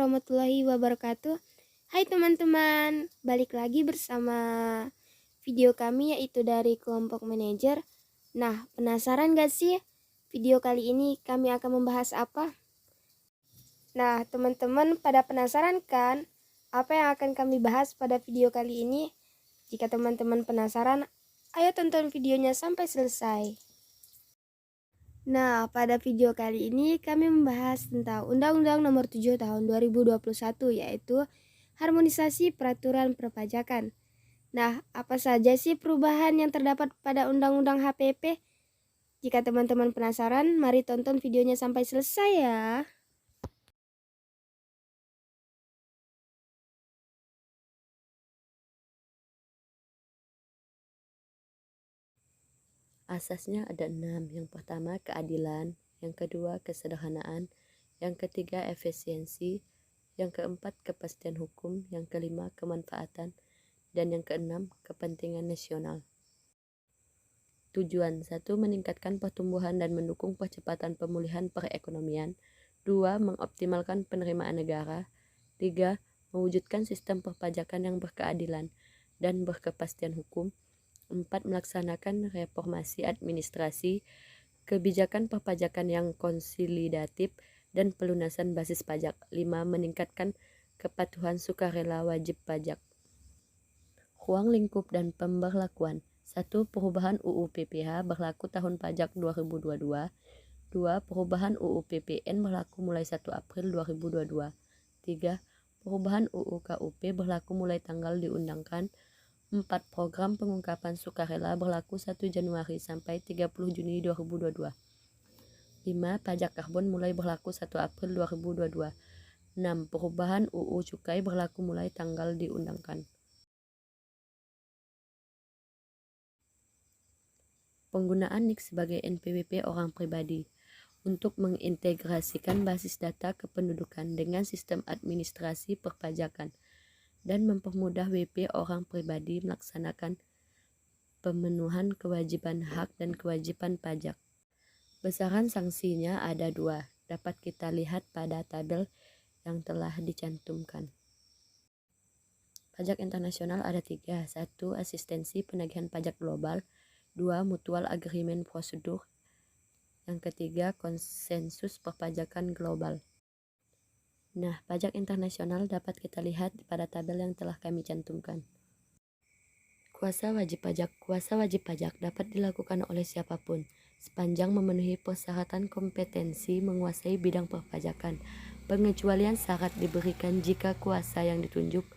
warahmatullahi wabarakatuh. Hai teman-teman, balik lagi bersama video kami yaitu dari kelompok manajer. Nah, penasaran gak sih video kali ini kami akan membahas apa? Nah, teman-teman pada penasaran kan apa yang akan kami bahas pada video kali ini? Jika teman-teman penasaran, ayo tonton videonya sampai selesai. Nah, pada video kali ini kami membahas tentang Undang-Undang Nomor 7 Tahun 2021 yaitu harmonisasi peraturan perpajakan. Nah, apa saja sih perubahan yang terdapat pada Undang-Undang HPP? Jika teman-teman penasaran, mari tonton videonya sampai selesai ya. Asasnya ada 6. Yang pertama keadilan, yang kedua kesederhanaan, yang ketiga efisiensi, yang keempat kepastian hukum, yang kelima kemanfaatan, dan yang keenam kepentingan nasional. Tujuan 1. Meningkatkan pertumbuhan dan mendukung percepatan pemulihan perekonomian. 2. Mengoptimalkan penerimaan negara. 3. Mewujudkan sistem perpajakan yang berkeadilan dan berkepastian hukum. 4. Melaksanakan reformasi administrasi, kebijakan perpajakan yang konsolidatif, dan pelunasan basis pajak. 5. Meningkatkan kepatuhan sukarela wajib pajak. Ruang lingkup dan pemberlakuan. 1. Perubahan UU PPH berlaku tahun pajak 2022. 2. Perubahan UU PPN berlaku mulai 1 April 2022. 3. Perubahan UU KUP berlaku mulai tanggal diundangkan. 4. Program pengungkapan sukarela berlaku 1 Januari sampai 30 Juni 2022. 5. Pajak karbon mulai berlaku 1 April 2022. 6. Perubahan UU Cukai berlaku mulai tanggal diundangkan. Penggunaan NIK sebagai NPWP orang pribadi untuk mengintegrasikan basis data kependudukan dengan sistem administrasi perpajakan dan mempermudah WP orang pribadi melaksanakan pemenuhan kewajiban hak dan kewajiban pajak. Besaran sanksinya ada 2, dapat kita lihat pada tabel yang telah dicantumkan. Pajak internasional ada 3, 1. Asistensi penagihan pajak global, 2. Mutual agreement prosedur, yang ketiga konsensus perpajakan global. Nah, pajak internasional dapat kita lihat pada tabel yang telah kami cantumkan. Kuasa wajib pajak. Kuasa wajib pajak dapat dilakukan oleh siapapun sepanjang memenuhi persyaratan kompetensi menguasai bidang perpajakan. Pengecualian syarat diberikan jika kuasa yang ditunjuk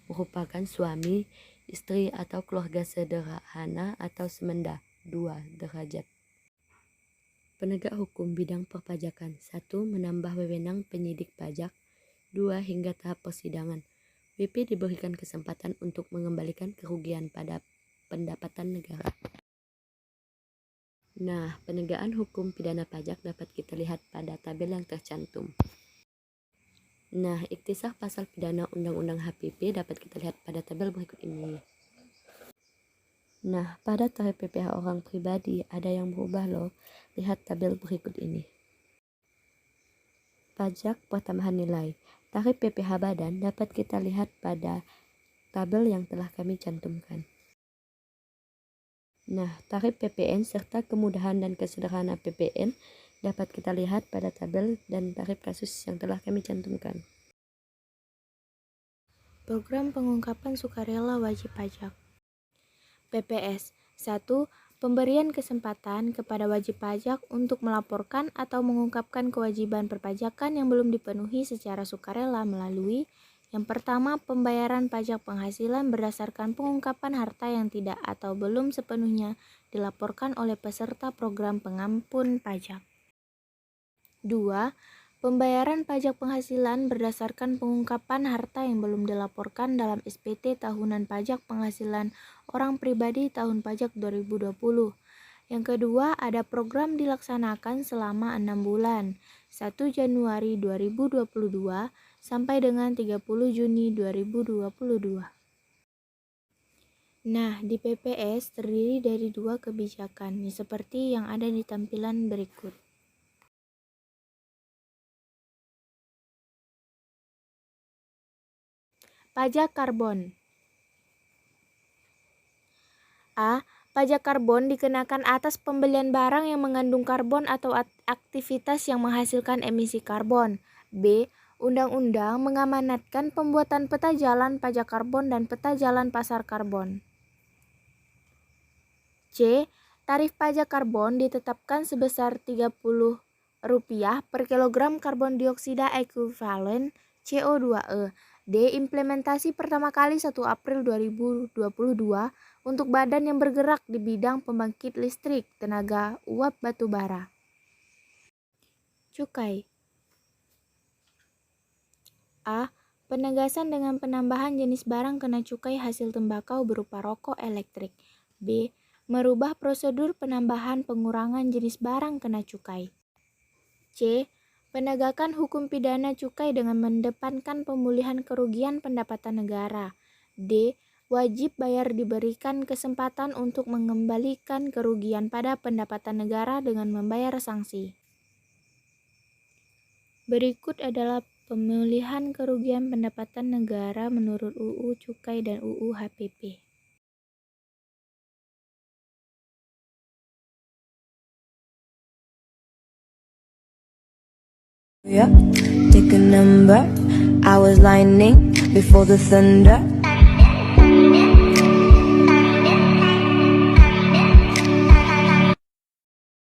merupakan suami, istri atau keluarga sederhana atau semenda 2 derajat. Penegak hukum bidang perpajakan. 1. Menambah wewenang penyidik pajak. 2. Hingga tahap persidangan. WP diberikan kesempatan untuk mengembalikan kerugian pada pendapatan negara. Nah, penegakan hukum pidana pajak dapat kita lihat pada tabel yang tercantum. Nah, ikhtisar pasal pidana Undang-Undang HPP dapat kita lihat pada tabel berikut ini. Nah, pada tarif PPh orang pribadi ada yang berubah loh. Lihat tabel berikut ini. Pajak pertambahan nilai. Tarif PPh badan dapat kita lihat pada tabel yang telah kami cantumkan. Nah, tarif PPN serta kemudahan dan kesederhanaan PPN dapat kita lihat pada tabel dan tarif kasus yang telah kami cantumkan. Program pengungkapan sukarela wajib pajak. PPS 1. Pemberian kesempatan kepada wajib pajak untuk melaporkan atau mengungkapkan kewajiban perpajakan yang belum dipenuhi secara sukarela melalui yang pertama, pembayaran pajak penghasilan berdasarkan pengungkapan harta yang tidak atau belum sepenuhnya dilaporkan oleh peserta program pengampun pajak. 2. Pembayaran pajak penghasilan berdasarkan pengungkapan harta yang belum dilaporkan dalam SPT Tahunan Pajak Penghasilan Orang Pribadi Tahun Pajak 2020. Yang kedua, ada program dilaksanakan selama 6 bulan, 1 Januari 2022 sampai dengan 30 Juni 2022. Nah, di PPS terdiri dari 2 kebijakan, seperti yang ada di tampilan berikut. Pajak karbon. A. Pajak karbon dikenakan atas pembelian barang yang mengandung karbon atau aktivitas yang menghasilkan emisi karbon. B. Undang-undang mengamanatkan pembuatan peta jalan pajak karbon dan peta jalan pasar karbon. C. Tarif pajak karbon ditetapkan sebesar Rp30 per kilogram karbon dioksida ekuivalen CO2e. D. Implementasi pertama kali 1 April 2022 untuk badan yang bergerak di bidang pembangkit listrik tenaga uap batu bara. Cukai. A. Penegasan dengan penambahan jenis barang kena cukai hasil tembakau berupa rokok elektrik. B. Merubah prosedur penambahan pengurangan jenis barang kena cukai. C. Penegakan hukum pidana cukai dengan mendepankan pemulihan kerugian pendapatan negara. D. Wajib bayar diberikan kesempatan untuk mengembalikan kerugian pada pendapatan negara dengan membayar sanksi. Berikut adalah pemulihan kerugian pendapatan negara menurut UU Cukai dan UU HPP. Yeah, take a number. I was lightning before the thunder.